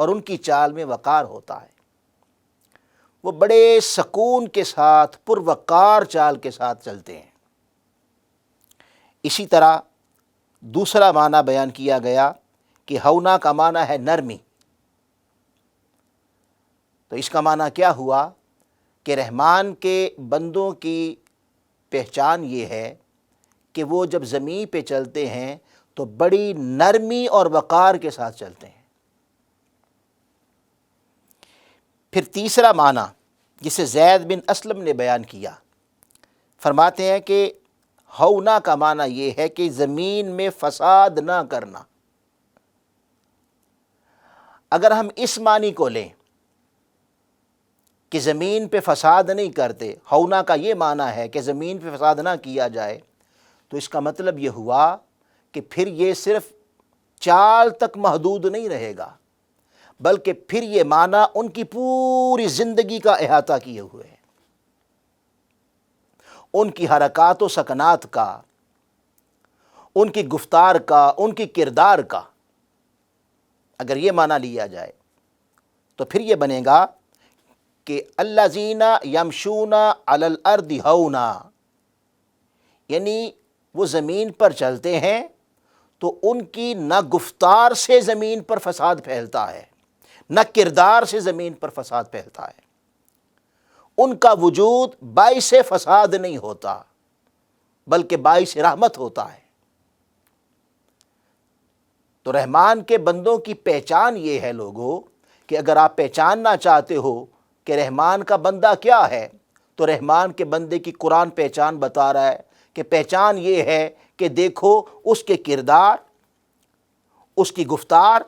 اور ان کی چال میں وقار ہوتا ہے۔ وہ بڑے سکون کے ساتھ پروقار چال کے ساتھ چلتے ہیں۔ اسی طرح دوسرا معنی بیان کیا گیا کہ ہونا کا معنی ہے نرمی۔ تو اس کا معنی کیا ہوا کہ رحمان کے بندوں کی پہچان یہ ہے کہ وہ جب زمین پہ چلتے ہیں تو بڑی نرمی اور وقار کے ساتھ چلتے ہیں۔ پھر تیسرا معنی جسے زید بن اسلم نے بیان کیا، فرماتے ہیں کہ ہونا کا معنی یہ ہے کہ زمین میں فساد نہ کرنا۔ اگر ہم اس معنی کو لیں کہ زمین پہ فساد نہیں کرتے، ہونا کا یہ معنی ہے کہ زمین پہ فساد نہ کیا جائے، تو اس کا مطلب یہ ہوا کہ پھر یہ صرف چال تک محدود نہیں رہے گا، بلکہ پھر یہ معنی ان کی پوری زندگی کا احاطہ کیے ہوئے ہے، ان کی حرکات و سکنات کا، ان کی گفتار کا، ان کی کردار کا۔ اگر یہ معنی لیا جائے تو پھر یہ بنے گا کہ الذین یمشون علی الارض ہونا، یعنی وہ زمین پر چلتے ہیں تو ان کی نہ گفتار سے زمین پر فساد پھیلتا ہے، نہ کردار سے زمین پر فساد پھیلتا ہے، ان کا وجود باعث فساد نہیں ہوتا بلکہ باعث رحمت ہوتا ہے۔ تو رحمان کے بندوں کی پہچان یہ ہے لوگوں کہ اگر آپ پہچاننا چاہتے ہو کہ رحمان کا بندہ کیا ہے، تو رحمان کے بندے کی قرآن پہچان بتا رہا ہے کہ پہچان یہ ہے کہ دیکھو اس کے کردار، اس کی گفتار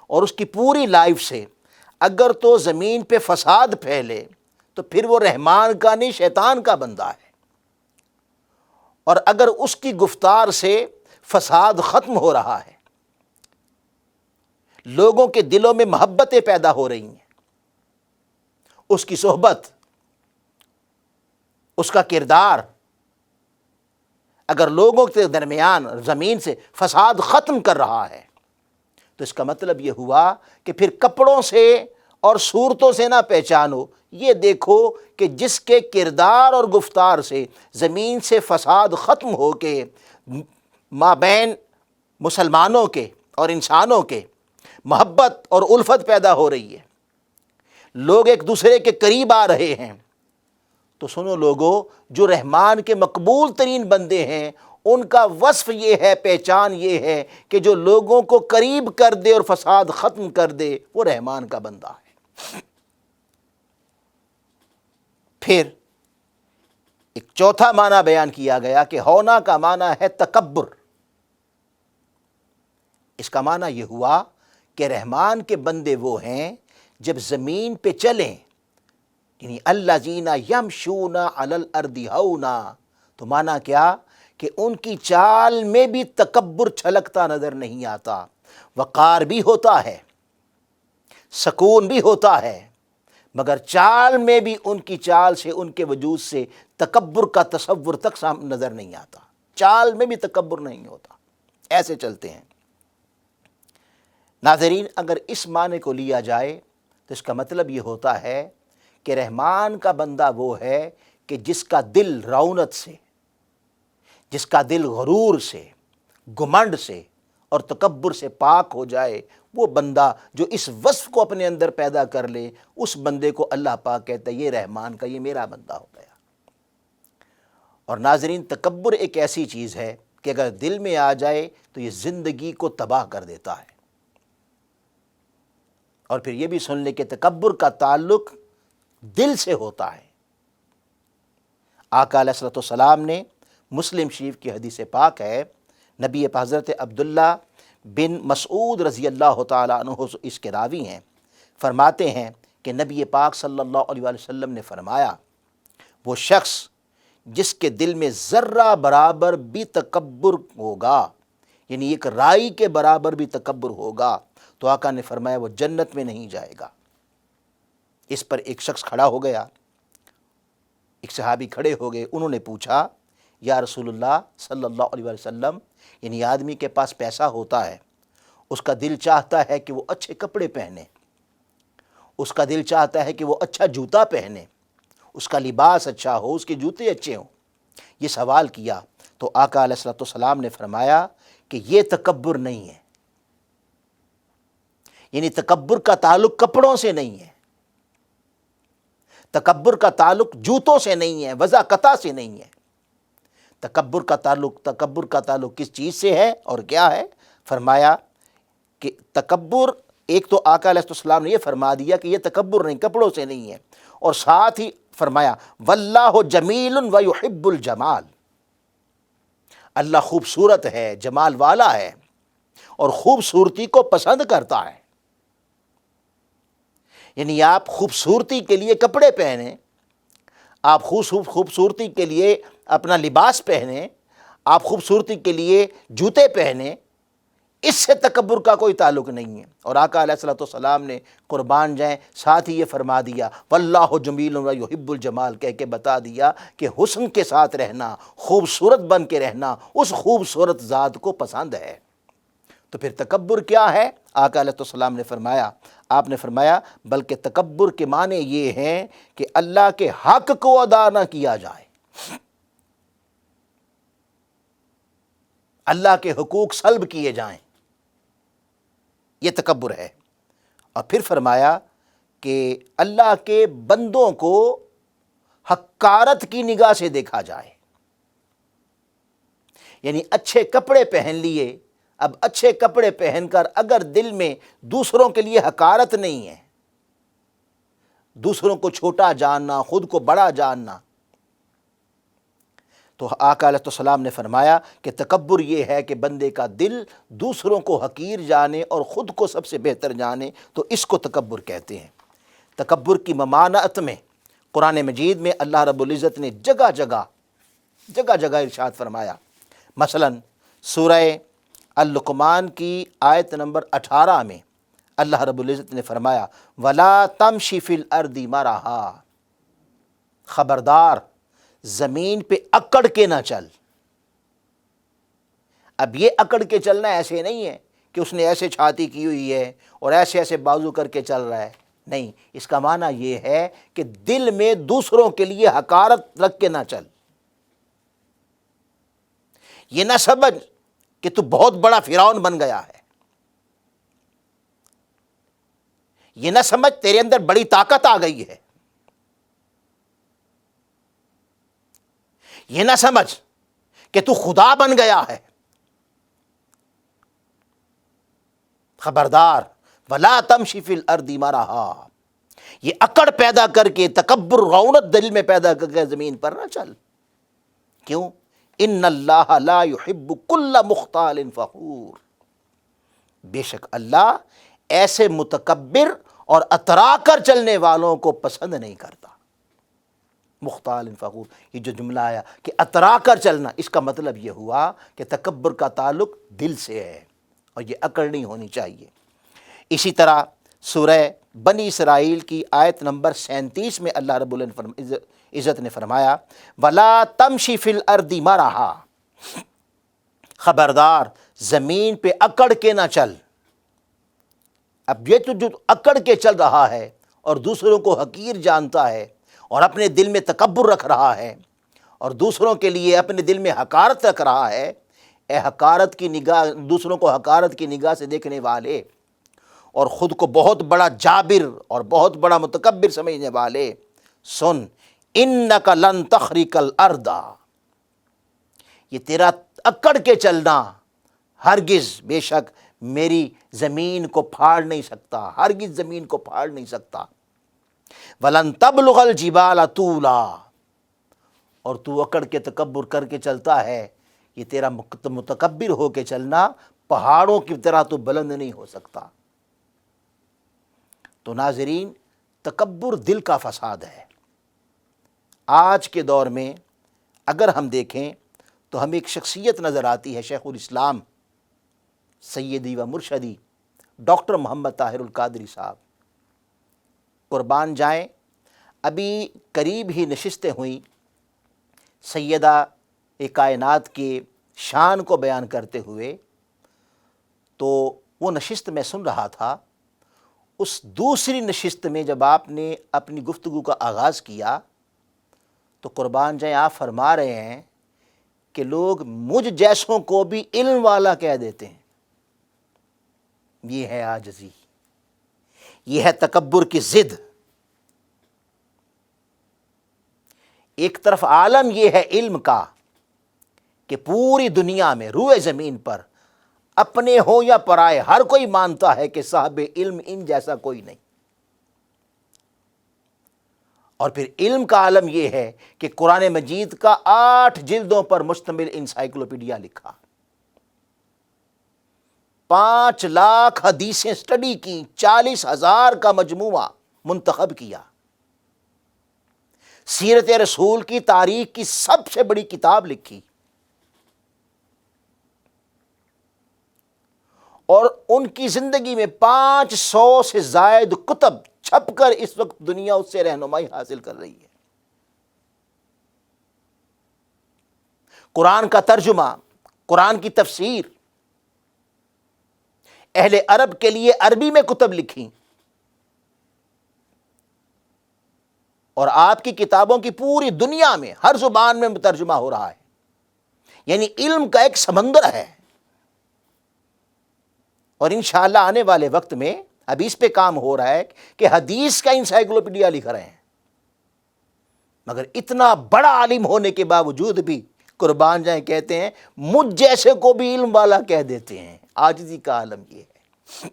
اور اس کی پوری لائف سے اگر تو زمین پہ فساد پھیلے تو پھر وہ رحمان کا نہیں شیطان کا بندہ ہے، اور اگر اس کی گفتار سے فساد ختم ہو رہا ہے، لوگوں کے دلوں میں محبتیں پیدا ہو رہی ہیں، اس کی صحبت، اس کا کردار، اگر لوگوں کے درمیان زمین سے فساد ختم کر رہا ہے، تو اس کا مطلب یہ ہوا کہ پھر کپڑوں سے اور صورتوں سے نہ پہچانو، یہ دیکھو کہ جس کے کردار اور گفتار سے زمین سے فساد ختم ہو کے مابین مسلمانوں کے اور انسانوں کے محبت اور الفت پیدا ہو رہی ہے، لوگ ایک دوسرے کے قریب آ رہے ہیں، تو سنو لوگوں، جو رحمان کے مقبول ترین بندے ہیں ان کا وصف یہ ہے، پہچان یہ ہے کہ جو لوگوں کو قریب کر دے اور فساد ختم کر دے، وہ رحمان کا بندہ ہے۔ پھر ایک چوتھا معنی بیان کیا گیا کہ ہونا کا معنی ہے تکبر۔ اس کا معنی یہ ہوا کہ رحمان کے بندے وہ ہیں جب زمین پہ چلیں، یعنی الذین یمشون علی الارض ہونا، تو معنی کیا کہ ان کی چال میں بھی تکبر چھلکتا نظر نہیں آتا، وقار بھی ہوتا ہے، سکون بھی ہوتا ہے، مگر چال میں بھی ان کی چال سے، ان کے وجود سے تکبر کا تصور تک نظر نہیں آتا، چال میں بھی تکبر نہیں ہوتا، ایسے چلتے ہیں۔ ناظرین، اگر اس معنی کو لیا جائے تو اس کا مطلب یہ ہوتا ہے کہ رحمان کا بندہ وہ ہے کہ جس کا دل رونت سے، جس کا دل غرور سے، گھمنڈ سے اور تکبر سے پاک ہو جائے، وہ بندہ جو اس وصف کو اپنے اندر پیدا کر لے، اس بندے کو اللہ پاک کہتا ہے یہ رحمان کا، یہ میرا بندہ ہو گیا۔ اور ناظرین، تکبر ایک ایسی چیز ہے کہ اگر دل میں آ جائے تو یہ زندگی کو تباہ کر دیتا ہے۔ اور پھر یہ بھی سن لے کہ تکبر کا تعلق دل سے ہوتا ہے۔ آقا علیہ الصلوۃ والسلام نے مسلم شریف کی حدیث پاک ہے، نبی حضرت عبداللہ بن مسعود رضی اللہ تعالیٰ عنہ اس کے راوی ہیں، فرماتے ہیں کہ نبی پاک صلی اللہ علیہ وسلم نے فرمایا، وہ شخص جس کے دل میں ذرہ برابر بھی تکبر ہوگا، یعنی ایک رائی کے برابر بھی تکبر ہوگا، تو آقا نے فرمایا وہ جنت میں نہیں جائے گا۔ اس پر ایک شخص کھڑا ہو گیا، ایک صحابی کھڑے ہو گئے، انہوں نے پوچھا یا رسول اللہ صلی اللہ علیہ وسلم، یعنی آدمی کے پاس پیسہ ہوتا ہے، اس کا دل چاہتا ہے کہ وہ اچھے کپڑے پہنے، اس کا دل چاہتا ہے کہ وہ اچھا جوتا پہنے، اس کا لباس اچھا ہو، اس کے جوتے اچھے ہوں۔ یہ سوال کیا تو آقا علیہ الصلوۃ والسلام نے فرمایا کہ یہ تکبر نہیں ہے، یعنی تکبر کا تعلق کپڑوں سے نہیں ہے، تکبر کا تعلق جوتوں سے نہیں ہے، وضاقتہ سے نہیں ہے۔ تکبر کا تعلق کس چیز سے ہے اور کیا ہے؟ فرمایا کہ تکبر، ایک تو آقا علیہ السلام نے یہ فرما دیا کہ یہ تکبر نہیں، کپڑوں سے نہیں ہے، اور ساتھ ہی فرمایا واللہ جمیل و یحب الجمال، اللہ خوبصورت ہے، جمال والا ہے اور خوبصورتی کو پسند کرتا ہے۔ یعنی آپ خوبصورتی کے لیے کپڑے پہنیں، آپ خوبصورتی کے لیے اپنا لباس پہنیں، آپ خوبصورتی کے لیے جوتے پہنیں، اس سے تکبر کا کوئی تعلق نہیں ہے۔ اور آقا علیہ الصلوۃ والسلام نے قربان جائیں ساتھ ہی یہ فرما دیا واللہ جمیل و یحب الجمال، کہہ کے بتا دیا کہ حسن کے ساتھ رہنا، خوبصورت بن کے رہنا اس خوبصورت ذات کو پسند ہے۔ تو پھر تکبر کیا ہے؟ آقا علیہ السلام نے فرمایا، آپ نے فرمایا بلکہ تکبر کے معنی یہ ہیں کہ اللہ کے حق کو ادا نہ کیا جائے، اللہ کے حقوق سلب کیے جائیں، یہ تکبر ہے۔ اور پھر فرمایا کہ اللہ کے بندوں کو حقارت کی نگاہ سے دیکھا جائے، یعنی اچھے کپڑے پہن لیے، اب اچھے کپڑے پہن کر اگر دل میں دوسروں کے لیے حقارت نہیں ہے، دوسروں کو چھوٹا جاننا، خود کو بڑا جاننا، تو آقا علیہ السلام نے فرمایا کہ تکبر یہ ہے کہ بندے کا دل دوسروں کو حقیر جانے اور خود کو سب سے بہتر جانے، تو اس کو تکبر کہتے ہیں۔ تکبر کی ممانعت میں قرآن مجید میں اللہ رب العزت نے جگہ جگہ ارشاد فرمایا۔ مثلا سورہ اللقمان کی آیت نمبر 18 میں اللہ رب العزت نے فرمایا وَلَا تَمْشِ فِي الْأَرْضِ مَرَحًا، خبردار زمین پہ اکڑ کے نہ چل۔ اب یہ اکڑ کے چلنا ایسے نہیں ہے کہ اس نے ایسے چھاتی کی ہوئی ہے اور ایسے ایسے بازو کر کے چل رہا ہے، نہیں، اس کا معنی یہ ہے کہ دل میں دوسروں کے لیے حقارت رکھ کے نہ چل۔ یہ نہ سمجھ کہ تو بہت بڑا فرعون بن گیا ہے، یہ نہ سمجھ تیرے اندر بڑی طاقت آ گئی ہے، یہ نہ سمجھ کہ تو خدا بن گیا ہے۔ خبردار وَلَا تَمْشِ فِي الْأَرْضِ مَرَحًا، یہ اکڑ پیدا کر کے، تکبر، غونت دل میں پیدا کر کے زمین پر نہ چل۔ کیوں؟ ان اللہ لا يحب كل مختال فخور، بے شک اللہ ایسے متکبر اور اترا کر چلنے والوں کو پسند نہیں کرتا۔ مختال فخور، یہ جو جملہ آیا کہ اترا کر چلنا، اس کا مطلب یہ ہوا کہ تکبر کا تعلق دل سے ہے اور یہ اکڑ نہیں ہونی چاہیے۔ اسی طرح سورہ بنی اسرائیل کی آیت نمبر 37 میں اللہ رب العزت نے فرمایا وَلَا تَمْشِ فِي الْأَرْضِ مَرَحًا، خبردار زمین پہ اکڑ کے نہ چل۔ اب یہ تو جو اکڑ کے چل رہا ہے اور دوسروں کو حقیر جانتا ہے اور اپنے دل میں تکبر رکھ رہا ہے اور دوسروں کے لیے اپنے دل میں حقارت رکھ رہا ہے، اے حقارت کی نگاہ، دوسروں کو حقارت کی نگاہ سے دیکھنے والے اور خود کو بہت بڑا جابر اور بہت بڑا متکبر سمجھنے والے، سن انک لن تخرق الارض، یہ تیرا اکڑ کے چلنا ہرگز، بے شک میری زمین کو پھاڑ نہیں سکتا، ہرگز زمین کو پھاڑ نہیں سکتا۔ وَلَن تَبْلُغَ الْجِبَالَ طُولًا، اور تو اکڑ کے تکبر کر کے چلتا ہے، یہ تیرا متکبر ہو کے چلنا پہاڑوں کی طرح تو بلند نہیں ہو سکتا۔ تو ناظرین، تکبر دل کا فساد ہے۔ آج کے دور میں اگر ہم دیکھیں تو ہمیں ایک شخصیت نظر آتی ہے، شیخ الاسلام سیدی و مرشدی ڈاکٹر محمد طاہر القادری صاحب، قربان جائیں، ابھی قریب ہی نشستیں ہوئیں سیدہ کائنات کے شان کو بیان کرتے ہوئے، تو وہ نشست میں سن رہا تھا، اس دوسری نشست میں جب آپ نے اپنی گفتگو کا آغاز کیا تو قربان جائیں آپ فرما رہے ہیں کہ لوگ مجھ جیسوں کو بھی علم والا کہہ دیتے ہیں۔ یہ ہے عاجزی، یہ ہے تکبر کی ضد۔ ایک طرف عالم یہ ہے علم کا کہ پوری دنیا میں روئے زمین پر اپنے ہو یا پرائے ہر کوئی مانتا ہے کہ صاحب علم ان جیسا کوئی نہیں، اور پھر علم کا عالم یہ ہے کہ قرآن مجید کا 8 جلدوں پر مشتمل انسائیکلوپیڈیا لکھا، 5 لاکھ حدیثیں اسٹڈی کی، 40,000 کا مجموعہ منتخب کیا، سیرت رسول کی تاریخ کی سب سے بڑی کتاب لکھی، اور ان کی زندگی میں 500 سے زائد کتب چھپ کر اس وقت دنیا اس سے رہنمائی حاصل کر رہی ہے۔ قرآن کا ترجمہ، قرآن کی تفسیر، اہل عرب کے لیے عربی میں کتب لکھی، اور آپ کی کتابوں کی پوری دنیا میں ہر زبان میں ترجمہ ہو رہا ہے۔ یعنی علم کا ایک سمندر ہے، اور انشاءاللہ آنے والے وقت میں ابھی اس پہ کام ہو رہا ہے کہ حدیث کا انسائیکلوپیڈیا لکھ رہے ہیں، مگر اتنا بڑا عالم ہونے کے باوجود بھی قربان جائیں کہتے ہیں مجھ جیسے کو بھی علم والا کہہ دیتے ہیں۔ عاجزی کا عالم یہ ہے۔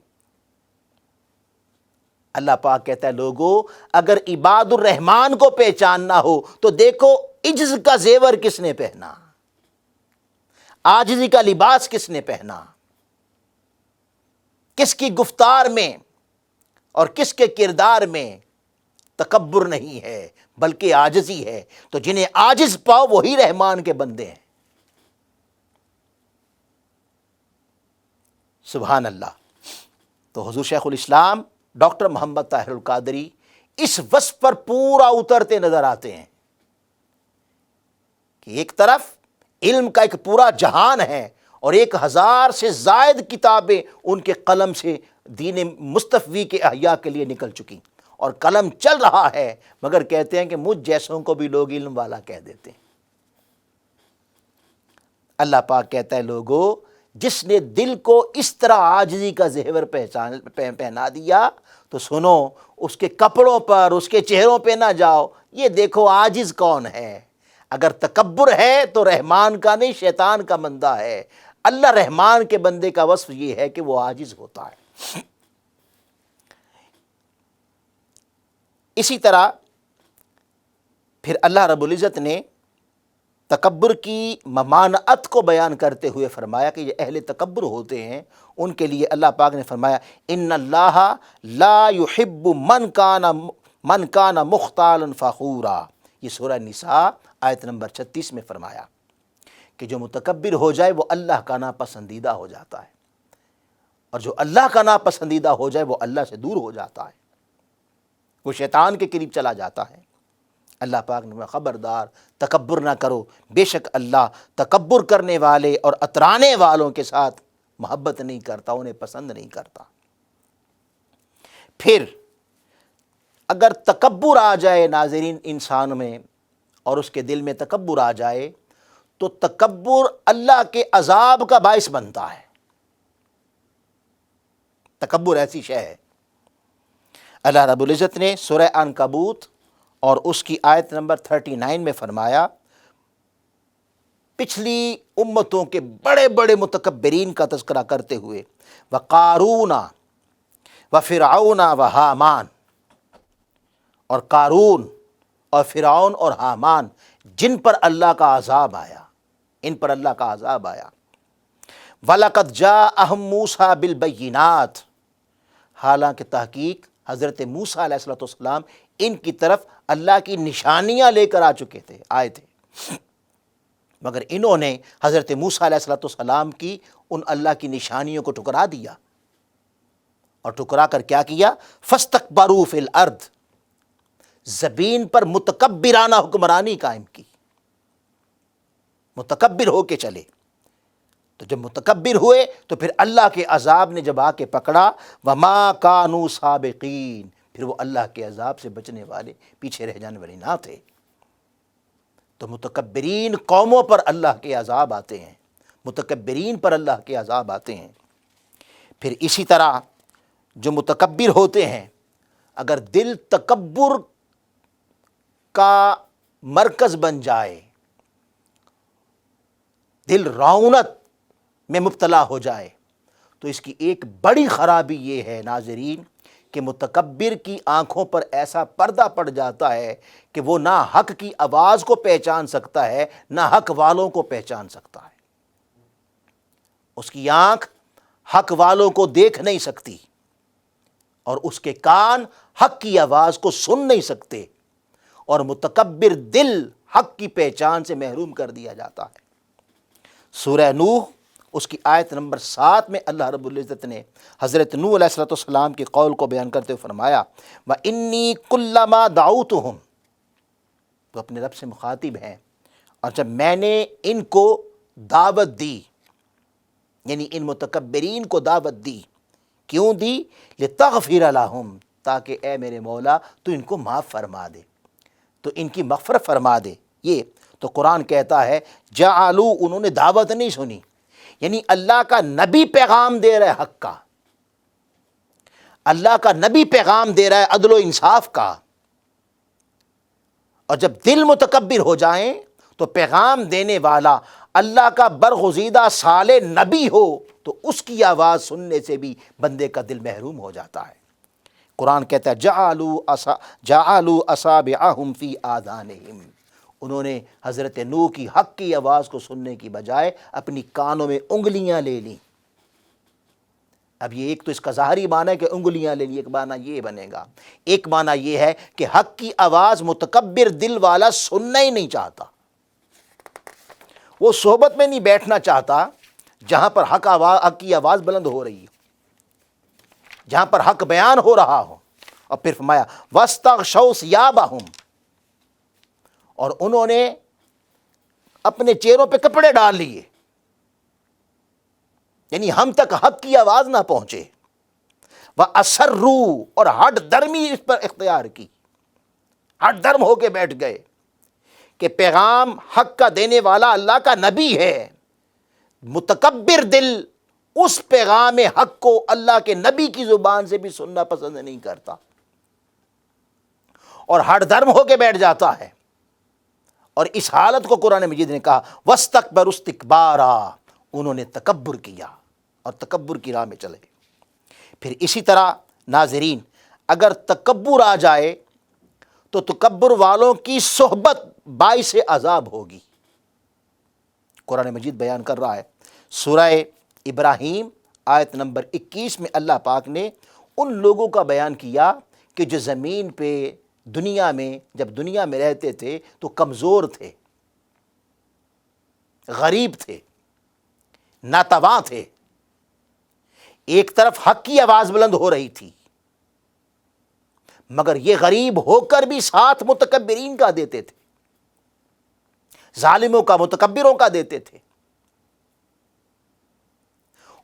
اللہ پاک کہتا ہے لوگو اگر عباد الرحمن کو پہچاننا ہو تو دیکھو عجز کا زیور کس نے پہنا، عاجزی کا لباس کس نے پہنا، کس کی گفتار میں اور کس کے کردار میں تکبر نہیں ہے بلکہ عاجزی ہے۔ تو جنہیں عاجز پاؤ وہی رحمان کے بندے ہیں۔ سبحان اللہ۔ تو حضور شیخ الاسلام ڈاکٹر محمد طاہر القادری اس وصف پر پورا اترتے نظر آتے ہیں کہ ایک طرف علم کا ایک پورا جہان ہے اور 1000 سے زائد کتابیں ان کے قلم سے دین مصطفی کے احیاء کے لیے نکل چکی، اور قلم چل رہا ہے، مگر کہتے ہیں کہ مجھ جیسوں کو بھی لوگ علم والا کہہ دیتے ہیں۔ اللہ پاک کہتا ہے لوگو جس نے دل کو اس طرح عاجزی کا زیور پہنا دیا تو سنو اس کے کپڑوں پر، اس کے چہروں پہ نہ جاؤ، یہ دیکھو عاجز کون ہے۔ اگر تکبر ہے تو رحمان کا نہیں شیطان کا بندہ ہے۔ اللہ رحمان کے بندے کا وصف یہ ہے کہ وہ عاجز ہوتا ہے۔ اسی طرح پھر اللہ رب العزت نے تکبر کی ممانعت کو بیان کرتے ہوئے فرمایا کہ یہ اہل تکبر ہوتے ہیں، ان کے لیے اللہ پاک نے فرمایا ان اللہ لا يحب من کان مختالا فخورا۔ یہ سورہ نساء آیت نمبر 36 میں فرمایا کہ جو متکبر ہو جائے وہ اللہ کا ناپسندیدہ ہو جاتا ہے، اور جو اللہ کا ناپسندیدہ ہو جائے وہ اللہ سے دور ہو جاتا ہے، وہ شیطان کے قریب چلا جاتا ہے۔ اللہ پاک نے خبردار تکبر نہ کرو، بے شک اللہ تکبر کرنے والے اور اترانے والوں کے ساتھ محبت نہیں کرتا، انہیں پسند نہیں کرتا۔ پھر اگر تکبر آ جائے ناظرین انسان میں اور اس کے دل میں تکبر آ جائے تو تکبر اللہ کے عذاب کا باعث بنتا ہے۔ تکبر ایسی شے ہے۔ اللہ رب العزت نے سورہ عنکبوت اور اس کی آیت نمبر 39 میں فرمایا، پچھلی امتوں کے بڑے بڑے متکبرین کا تذکرہ کرتے ہوئے وقارون وفرعون وہامان، اور قارون اور فرعون اور حامان جن پر اللہ کا عذاب آیا، ان پر اللہ کا عذاب آیا۔ وَلَقَدْ جَاءَهُم مُوسَىٰ بِالْبَيِّنَاتِ، حالانکہ تحقیق حضرت موسیٰ علیہ السلام ان کی طرف اللہ کی نشانیاں لے کر آئے تھے، مگر انہوں نے حضرت موسیٰ علیہ السلام کی ان اللہ کی نشانیوں کو ٹھکرا دیا، اور ٹھکرا کر کیا کیا؟ فَاسْتَكْبَرُوا فِي الْأَرْضِ، زمین پر متکبرانہ حکمرانی قائم کی، متکبر ہو کے چلے۔ تو جب متکبر ہوئے تو پھر اللہ کے عذاب نے جب آ کے پکڑا، وما کانوا سابقین، پھر وہ اللہ کے عذاب سے بچنے والے، پیچھے رہ جانے والے نہ تھے۔ تو متکبرین قوموں پر اللہ کے عذاب آتے ہیں، متکبرین پر اللہ کے عذاب آتے ہیں۔ پھر اسی طرح جو متکبر ہوتے ہیں، اگر دل تکبر کا مرکز بن جائے، دل رعونت میں مبتلا ہو جائے، تو اس کی ایک بڑی خرابی یہ ہے ناظرین کہ متکبر کی آنکھوں پر ایسا پردہ پڑ جاتا ہے کہ وہ نہ حق کی آواز کو پہچان سکتا ہے، نہ حق والوں کو پہچان سکتا ہے۔ اس کی آنکھ حق والوں کو دیکھ نہیں سکتی، اور اس کے کان حق کی آواز کو سن نہیں سکتے، اور متکبر دل حق کی پہچان سے محروم کر دیا جاتا ہے۔ سورہ نوح اس کی آیت نمبر 7 میں اللہ رب العزت نے حضرت نوح علیہ السلام کے قول کو بیان کرتے ہوئے فرمایا، وَإِنِّي كُلَّمَا دَعَوْتُهُمْ، تو اپنے رب سے مخاطب ہیں، اور جب میں نے ان کو دعوت دی، یعنی ان متکبرین کو دعوت دی، کیوں دی؟ لِتَغْفِرَ لَهُمْ، تاکہ اے میرے مولا تو ان کو معاف فرما دے، تو ان کی مغفرت فرما دے۔ یہ تو قرآن کہتا ہے جعلوا، انہوں نے دعوت نہیں سنی، یعنی اللہ کا نبی پیغام دے رہا ہے حق کا، اللہ کا نبی پیغام دے رہا ہے عدل و انصاف کا، اور جب دل متکبر ہو جائیں تو پیغام دینے والا اللہ کا برگزیدہ صالح نبی ہو تو اس کی آواز سننے سے بھی بندے کا دل محروم ہو جاتا ہے۔ قرآن کہتا ہے جعلوا اصابعہم فی آذانہم، انہوں نے حضرت نوح کی حق کی آواز کو سننے کی بجائے اپنی کانوں میں انگلیاں لے لیں۔ اب یہ ایک تو اس کا ظاہری معنی ہے کہ انگلیاں لے لی، ایک معنی یہ بنے گا، ایک معنی یہ ہے کہ حق کی آواز متکبر دل والا سننا ہی نہیں چاہتا، وہ صحبت میں نہیں بیٹھنا چاہتا جہاں پر حق کی آواز بلند ہو رہی ہے، جہاں پر حق بیان ہو رہا ہو۔ اور پھر فرمایا وَاسْتَغْشَوْا ثِيَابَهُمْ، اور انہوں نے اپنے چہروں پہ کپڑے ڈال لیے، یعنی ہم تک حق کی آواز نہ پہنچے۔ وَأَسَرُّوا، اور ہٹ درمی اس پر اختیار کی، ہٹ درم ہو کے بیٹھ گئے کہ پیغام حق کا دینے والا اللہ کا نبی ہے، متکبر دل اس پیغام حق کو اللہ کے نبی کی زبان سے بھی سننا پسند نہیں کرتا، اور ہٹ درم ہو کے بیٹھ جاتا ہے۔ اور اس حالت کو قرآن مجید نے کہا وَاسْتَكْبَرُوا اسْتِكْبَارًا، انہوں نے تکبر کیا اور تکبر کی راہ میں چلے۔ پھر اسی طرح ناظرین اگر تکبر آ جائے تو تکبر والوں کی صحبت باعث عذاب ہوگی۔ قرآن مجید بیان کر رہا ہے سورہ ابراہیم آیت نمبر 21 میں اللہ پاک نے ان لوگوں کا بیان کیا کہ جو زمین پہ دنیا میں جب دنیا میں رہتے تھے تو کمزور تھے، غریب تھے، ناتواں تھے، ایک طرف حق کی آواز بلند ہو رہی تھی مگر یہ غریب ہو کر بھی ساتھ متکبرین کا دیتے تھے، ظالموں کا، متکبروں کا دیتے تھے۔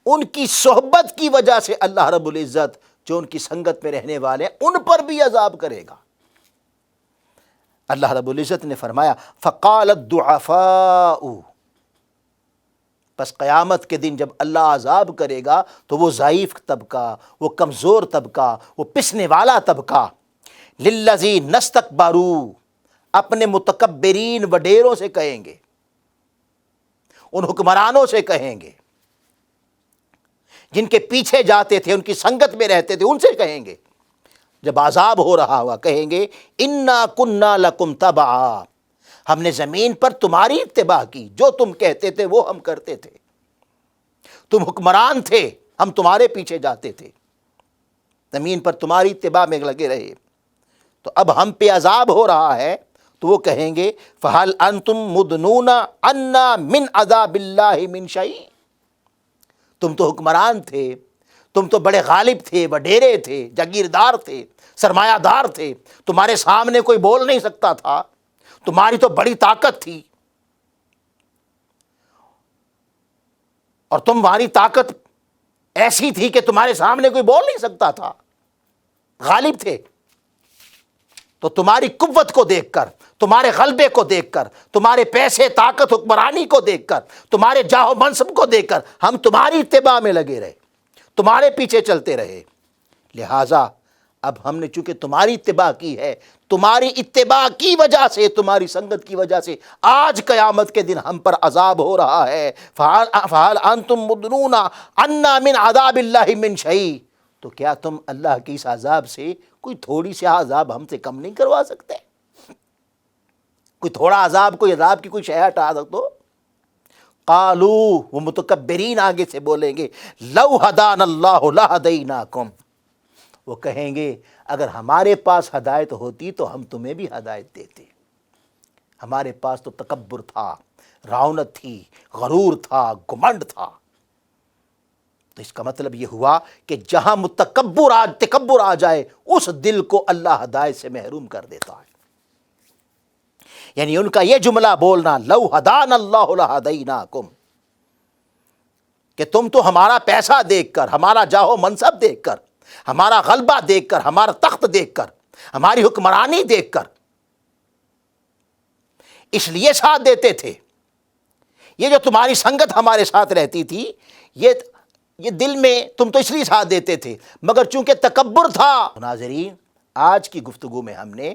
ان کی صحبت کی وجہ سے اللہ رب العزت جو ان کی سنگت میں رہنے والے ہیں ان پر بھی عذاب کرے گا۔ اللہ رب العزت نے فرمایا فقال الضعفاء، پس قیامت کے دن جب اللہ عذاب کرے گا تو وہ ضعیف طبقہ، وہ کمزور طبقہ، وہ پسنے والا طبقہ للذین استکبروا، اپنے متکبرین وڈیروں سے کہیں گے، ان حکمرانوں سے کہیں گے جن کے پیچھے جاتے تھے، ان کی سنگت میں رہتے تھے، ان سے کہیں گے جب عذاب ہو رہا ہوا، کہیں گے انا کنا لکم تبعا، ہم نے زمین پر تمہاری اتباع کی، جو تم کہتے تھے وہ ہم کرتے تھے، تم حکمران تھے ہم تمہارے پیچھے جاتے تھے، زمین پر تمہاری اتباع میں لگے رہے، تو اب ہم پہ عذاب ہو رہا ہے تو وہ کہیں گے فَهَلْ أَنْتُمْ مُدْنُونَ عَنَّا مِنْ عَذَابِ اللَّهِ مِنْ شَيْءٍ، تم تو حکمران تھے، تم تو بڑے غالب تھے، وڈیرے تھے، جاگیردار تھے، سرمایہ دار تھے، تمہارے سامنے کوئی بول نہیں سکتا تھا، تمہاری تو بڑی طاقت تھی، اور تمہاری طاقت ایسی تھی کہ تمہارے سامنے کوئی بول نہیں سکتا تھا، غالب تھے، تو تمہاری قوت کو دیکھ کر، تمہارے غلبے کو دیکھ کر، تمہارے پیسے، طاقت، حکمرانی کو دیکھ کر، تمہارے جاہ و منصب کو دیکھ کر ہم تمہاری اتباع میں لگے رہے، تمہارے پیچھے چلتے رہے۔ لہٰذا اب ہم نے چونکہ تمہاری اتباع کی ہے، تمہاری اتباع کی وجہ سے، تمہاری سنگت کی وجہ سے آج قیامت کے دن ہم پر عذاب ہو رہا ہے۔ فَهَلْ أَنْتُمْ مُدْرُونَ أَنَّ مِنْ عَذَابِ اللَّهِ مِنْ شَيْءٍ، تو کیا تم اللہ کی اس عذاب سے کوئی تھوڑی سی عذاب ہم سے کم نہیں کروا سکتے؟ کوئی تھوڑا عذاب، کوئی عذاب کی کوئی شے ہٹا دو۔ قالوا، وہ متکبرین آگے سے بولیں گے، لو ہدانا اللہ لہدیناکم، وہ کہیں گے اگر ہمارے پاس ہدایت ہوتی تو ہم تمہیں بھی ہدایت دیتے۔ ہمارے پاس تو تکبر تھا، رعونت تھی، غرور تھا، گھمنڈ تھا۔ تو اس کا مطلب یہ ہوا کہ جہاں تکبر آ جائے اس دل کو اللہ ہدایت سے محروم کر دیتا ہے۔ یعنی ان کا یہ جملہ بولنا، لو ہدانا اللہ لہدیناکم، کہ تم تو ہمارا پیسہ دیکھ کر، ہمارا جاہ و منصب دیکھ کر، ہمارا غلبہ دیکھ کر، ہمارا تخت دیکھ کر، ہماری حکمرانی دیکھ کر اس لیے ساتھ دیتے تھے۔ یہ جو تمہاری سنگت ہمارے ساتھ رہتی تھی، یہ دل میں تم تو اس لیے ساتھ دیتے تھے، مگر چونکہ تکبر تھا۔ ناظرین، آج کی گفتگو میں ہم نے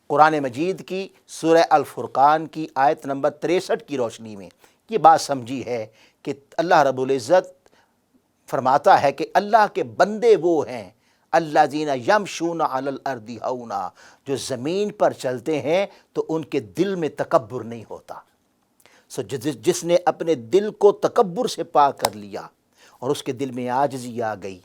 قرآن مجید کی سورہ الفرقان کی آیت نمبر 63 کی روشنی میں یہ بات سمجھی ہے کہ اللہ رب العزت فرماتا ہے کہ اللہ کے بندے وہ ہیں الذین یمشون علی الارض ہونا، جو زمین پر چلتے ہیں تو ان کے دل میں تکبر نہیں ہوتا۔ جس نے اپنے دل کو تکبر سے پاک کر لیا اور اس کے دل میں عاجزی آ گئی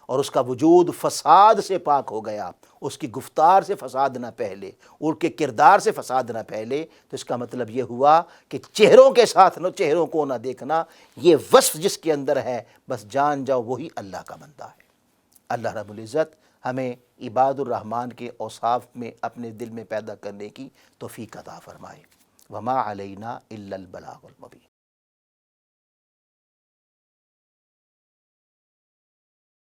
اور اس کا وجود فساد سے پاک ہو گیا، اس کی گفتار سے فساد نہ پھیلے، ان کے کردار سے فساد نہ پھیلے، تو اس کا مطلب یہ ہوا کہ چہروں کے ساتھ چہروں کو نہ دیکھنا، یہ وصف جس کے اندر ہے بس جان جاؤ وہی اللہ کا بندہ ہے۔ اللہ رب العزت ہمیں عباد الرحمن کے اوصاف میں اپنے دل میں پیدا کرنے کی توفیق عطا فرمائے۔ وما علینا الا البلاغ المبین۔